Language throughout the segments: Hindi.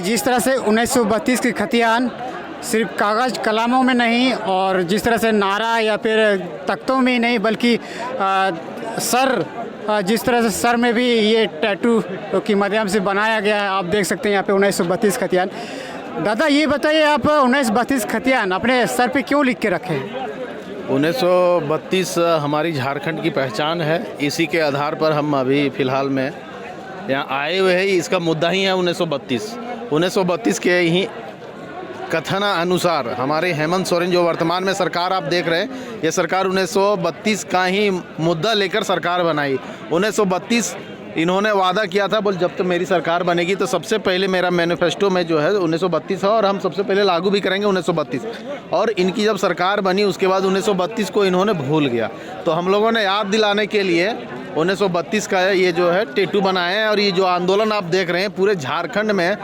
जिस तरह से 1932 की खतियान सिर्फ कागज़ कलामों में नहीं और जिस तरह से नारा या फिर तख्तों में ही नहीं बल्कि जिस तरह से सर में भी ये टैटू के माध्यम से बनाया गया है। आप देख सकते हैं यहाँ पे 1932 खतियान। दादा ये बताइए, आप 1932 खतियान अपने सर पे क्यों लिख के रखे? 1932 हमारी झारखंड की पहचान है। इसी के आधार पर हम अभी फ़िलहाल में यहाँ आए हुए हैं। इसका मुद्दा ही है 1932 के ही कथना अनुसार हमारे हेमंत सोरेन जो वर्तमान में सरकार आप देख रहे हैं, ये सरकार 1932 का ही मुद्दा लेकर सरकार बनाई। 1932 इन्होंने वादा किया था, बोल जब तो मेरी सरकार बनेगी तो सबसे पहले मेरा मैनिफेस्टो में जो है 1932 है और हम सबसे पहले लागू भी करेंगे 1932। और इनकी जब सरकार बनी उसके बाद 1932 को इन्होंने भूल गया। तो हम लोगों ने याद दिलाने के लिए 1932 का ये जो है टैटू बनाए हैं। और ये जो आंदोलन आप देख रहे हैं पूरे झारखंड में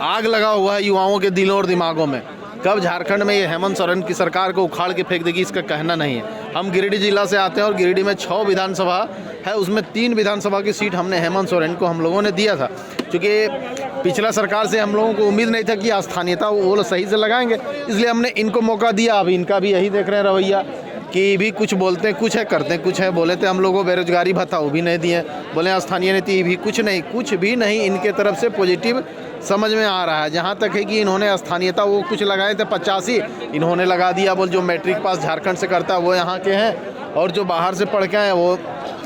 आग लगा हुआ है युवाओं के दिलों और दिमागों में। कब झारखंड में ये हेमंत सोरेन की सरकार को उखाड़ के फेंक देगी इसका कहना नहीं है। हम गिरिडीह जिला से आते हैं और गिरिडीह में 6 विधानसभा है, उसमें 3 विधानसभा की सीट हमने हेमंत सोरेन को हम लोगों ने दिया था, क्योंकि पिछला सरकार से हम लोगों को उम्मीद नहीं था कि स्थानीयता वो लोग सही से लगाएंगे, इसलिए हमने इनको मौका दिया। अभी इनका भी यही देख रहे हैं रवैया कि भी कुछ बोलते हैं कुछ है, करते हैं कुछ है। बोले थे हम लोगों को बेरोजगारी भत्ता, वो भी नहीं दिए। बोले स्थानीय नीति भी कुछ नहीं, कुछ भी नहीं इनके तरफ से पॉजिटिव समझ में आ रहा है। जहाँ तक है कि इन्होंने स्थानीयता वो कुछ लगाए थे 85, इन्होंने लगा दिया। बोल जो मैट्रिक पास झारखंड से करता है वो यहाँ के हैं और जो बाहर से पढ़ के आए वो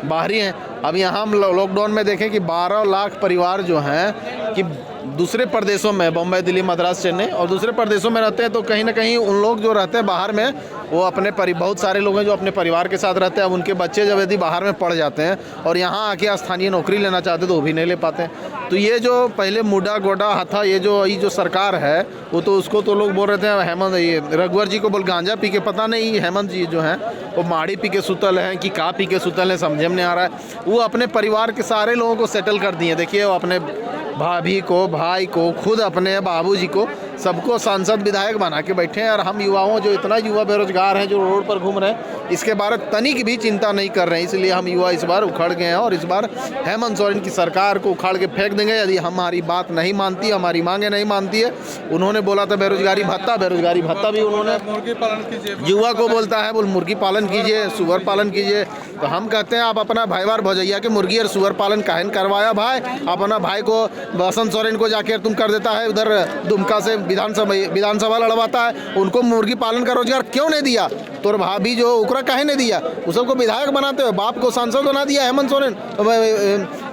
बाहरी हैं। अब यहाँ हम लॉकडाउन में देखें कि 12 लाख परिवार जो हैं कि दूसरे प्रदेशों में, बम्बई, दिल्ली, मद्रास, चेन्नई और दूसरे प्रदेशों में रहते हैं। तो कहीं ना कहीं उन लोग जो रहते हैं बाहर में वो अपने बहुत सारे लोग हैं जो अपने परिवार के साथ रहते हैं। अब उनके बच्चे जब यदि बाहर में पढ़ जाते हैं और यहाँ आके स्थानीय नौकरी लेना चाहते तो वो भी नहीं ले पाते हैं। तो ये जो पहले मुड्डा गोडा हथा ये जो सरकार है वो तो उसको तो लोग बोल रहे थे हेमंत, ये रघुवर जी को बोल गांजा पी के, पता नहीं हेमंत जी जो हैं वो माड़ी पी के सुतल हैं कि का पी के सुतल हैं, समझे में नहीं आ रहा है। वो अपने परिवार के सारे लोगों को सेटल कर दिए। देखिए वो अपने भाभी को, भाई को, खुद अपने बाबूजी को, सबको सांसद विधायक बना के बैठे हैं। और हम युवाओं जो इतना युवा बेरोजगार हैं जो रोड पर घूम रहे हैं, इसके बारे में तनिक भी चिंता नहीं कर रहे हैं। इसलिए हम युवा इस बार उखड़ गए हैं और इस बार हेमंत सोरेन की सरकार को उखाड़ के फेंक देंगे यदि हमारी बात नहीं मानती, हमारी मांगे नहीं मानती है। उन्होंने बोला था बेरोजगारी भत्ता भी उन्होंने मुर्गी पालन कीजिए, युवा को बोलता है बोल मुर्गी पालन कीजिए, सुअर पालन कीजिए। तो हम कहते हैं आप अपना भाईवार भौजैया के मुर्गी और सुअर पालन काहे करवाया भाई? अपना भाई को बसंत सोरेन को जाके तुम कर देता है, उधर दुमका से विधानसभा लड़वाता है, उनको मुर्गी पालन का रोजगार क्यों नहीं दिया? तो भाभी जो उकरा काहे नहीं दिया? उस सबको विधायक बनाते हो, बाप को सांसद बना दिया हेमंत सोरेन,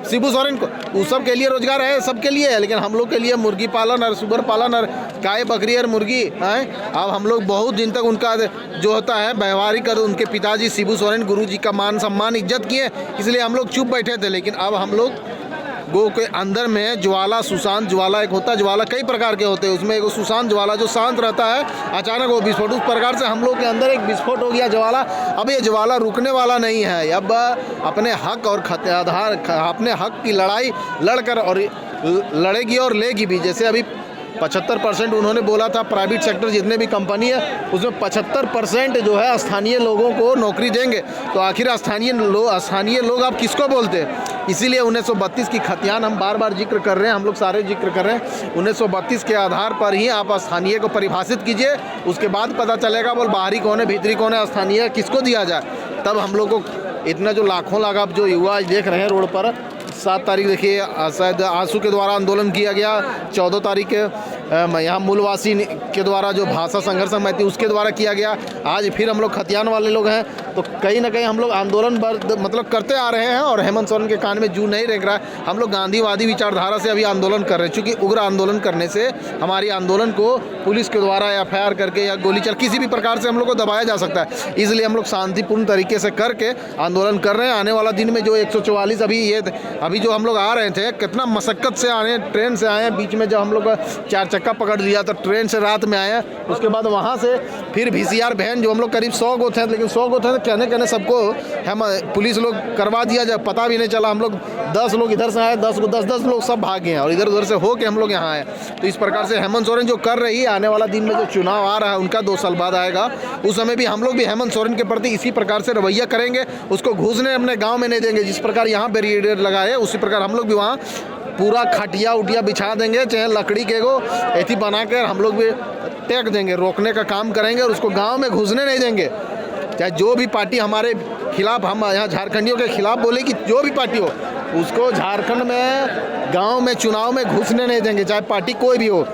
शिबू सोरेन को। उस सब के लिए रोजगार है, सबके लिए है, लेकिन हम लोग के लिए मुर्गी पालन और सुअर पालन और गाय बकरी और मुर्गी है। अब हम लोग बहुत दिन तक उनका जो होता है व्यवहारिक, उनके पिताजी शिबू सोरेन गुरु जी का मान सम्मान इज्जत किए, इसलिए हम लोग चुप बैठे थे। लेकिन अब हम लोग गो के अंदर में ज्वाला, सुशांत ज्वाला एक होता है, ज्वाला कई प्रकार के होते हैं, उसमें एक सुशांत ज्वाला जो शांत रहता है, अचानक वो विस्फोट, उस प्रकार से हम लोग के अंदर एक विस्फोट हो गया ज्वाला। अब ये ज्वाला रुकने वाला नहीं है। अब अपने हक और अपने हक की लड़ाई लड़कर और लड़ेगी और लेगी भी। जैसे अभी 75% उन्होंने बोला था प्राइवेट सेक्टर जितने भी कंपनी है उसमें 75% जो है स्थानीय लोगों को नौकरी देंगे। तो आखिर स्थानीय लोग आप किसको बोलते हैं? इसीलिए 1932 की खतियान हम बार बार जिक्र कर रहे हैं, हम लोग सारे जिक्र कर रहे हैं। 1932 के आधार पर ही आप स्थानीय को परिभाषित कीजिए, उसके बाद पता चलेगा बोल बाहरी कौन है, भीतरी कौन है, स्थानीय किसको दिया जाए। तब हम लोग को इतना जो लाखों लाख आप जो युवा देख रहे हैं रोड पर, 7 तारीख देखिए शायद आंसू के द्वारा आंदोलन किया गया, 14 तारीख यहाँ मूलवासी के द्वारा जो भाषा संघर्ष समिति उसके द्वारा किया गया, आज फिर हम लोग खतियान वाले लोग हैं। तो कहीं ना कहीं हम लोग आंदोलन मतलब करते आ रहे हैं और हेमंत सोरेन के कान में जू नहीं रेंग रहा है। हम लोग गांधीवादी विचारधारा से अभी आंदोलन कर रहे हैं, चूँकि उग्र आंदोलन करने से हमारी आंदोलन को पुलिस के द्वारा FIR करके या गोली चल किसी भी प्रकार से हम लोग को दबाया जा सकता है। इसलिए हम लोग शांतिपूर्ण तरीके से करके आंदोलन कर रहे हैं। आने वाला दिन में जो 144 अभी जो हम लोग आ रहे थे, कितना मशक्क़त से आए, ट्रेन से आए, बीच में जब हम लोग 4 चक्का पकड़ लिया तो ट्रेन से रात में आए, उसके बाद वहाँ से फिर VCR वैन जो हम लोग करीब 100 गो थे, लेकिन 100 गो थे कहने सबको हम पुलिस लोग करवा दिया, जब पता भी नहीं चला। हम लोग 10 लोग इधर से आए, 10 लोग सब भाग गए और इधर उधर से हो के हम लोग यहाँ आए। तो इस प्रकार से हेमंत सोरेन जो कर रही है, आने वाला दिन में जो चुनाव आ रहा है उनका 2 साल बाद आएगा, उस समय भी हम लोग भी हेमंत सोरेन के प्रति इसी प्रकार से रवैया करेंगे, उसको घुसने अपने गाँव में नहीं देंगे। जिस प्रकार यहाँ बैरियर लगाए उसी प्रकार हम लोग भी वहाँ पूरा खटिया उटिया बिछा देंगे, चाहे लकड़ी के को ऐसी बना कर हम लोग भी टेक देंगे, रोकने का काम करेंगे और उसको गांव में घुसने नहीं देंगे। चाहे जो भी पार्टी हमारे खिलाफ, हम यहाँ झारखंडियों के खिलाफ बोले कि जो भी पार्टी हो उसको झारखंड में गांव में चुनाव में घुसने नहीं देंगे, चाहे पार्टी कोई भी हो।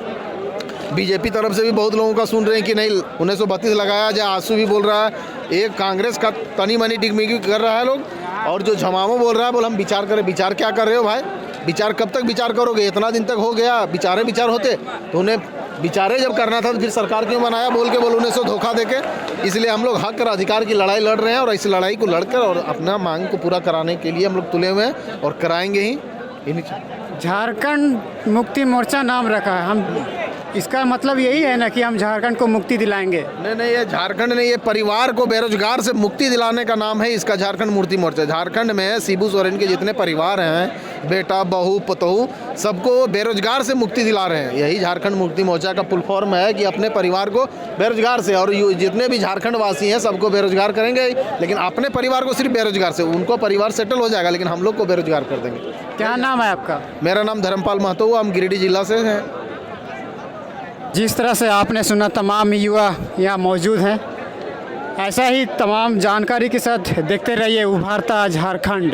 बीजेपी तरफ से भी बहुत लोगों का सुन रहे हैं कि नहीं 1932 लगाया जाए, आंसू भी बोल रहा है, एक कांग्रेस का तनी मनी डिगमिगी कर रहा है लोग, और जो झमामो बोल रहा है बोल हम विचार करें। विचार क्या कर रहे हो भाई? विचार कब तक विचार करोगे? इतना दिन तक हो गया, विचार होते तो उन्हें विचारे जब करना था तो फिर सरकार क्यों बनाया बोल के बोल 1900 धोखा देके। इसलिए हम लोग हक और अधिकार की लड़ाई लड़ रहे हैं और इस लड़ाई को लड़कर और अपना मांग को पूरा कराने के लिए हम लोग तुले हुए हैं और कराएंगे ही। झारखंड मुक्ति मोर्चा नाम रखा है, हम इसका मतलब यही है ना कि हम झारखंड को मुक्ति दिलाएंगे? नहीं, ये झारखंड नहीं, ये परिवार को बेरोजगार से मुक्ति दिलाने का नाम है इसका, झारखंड मुक्ति मोर्चा। झारखंड में शिबू सोरेन के जितने परिवार हैं, बेटा बहू पतोहू, सबको बेरोजगार से मुक्ति दिला रहे हैं। यही झारखंड मुक्ति मोर्चा का फुल फॉर्म है कि अपने परिवार को बेरोजगार से, और जितने भी झारखंड वासी हैं सबको बेरोजगार करेंगे, लेकिन अपने परिवार को सिर्फ बेरोजगार से, उनको परिवार सेटल हो जाएगा लेकिन हम लोग को बेरोजगार कर देंगे। क्या नाम है आपका? मेरा नाम धर्मपाल महतो, हम गिरिडीह जिला से हैं। जिस तरह से आपने सुना, तमाम युवा यहाँ मौजूद हैं। ऐसा ही तमाम जानकारी के साथ देखते रहिए उभारता झारखंड।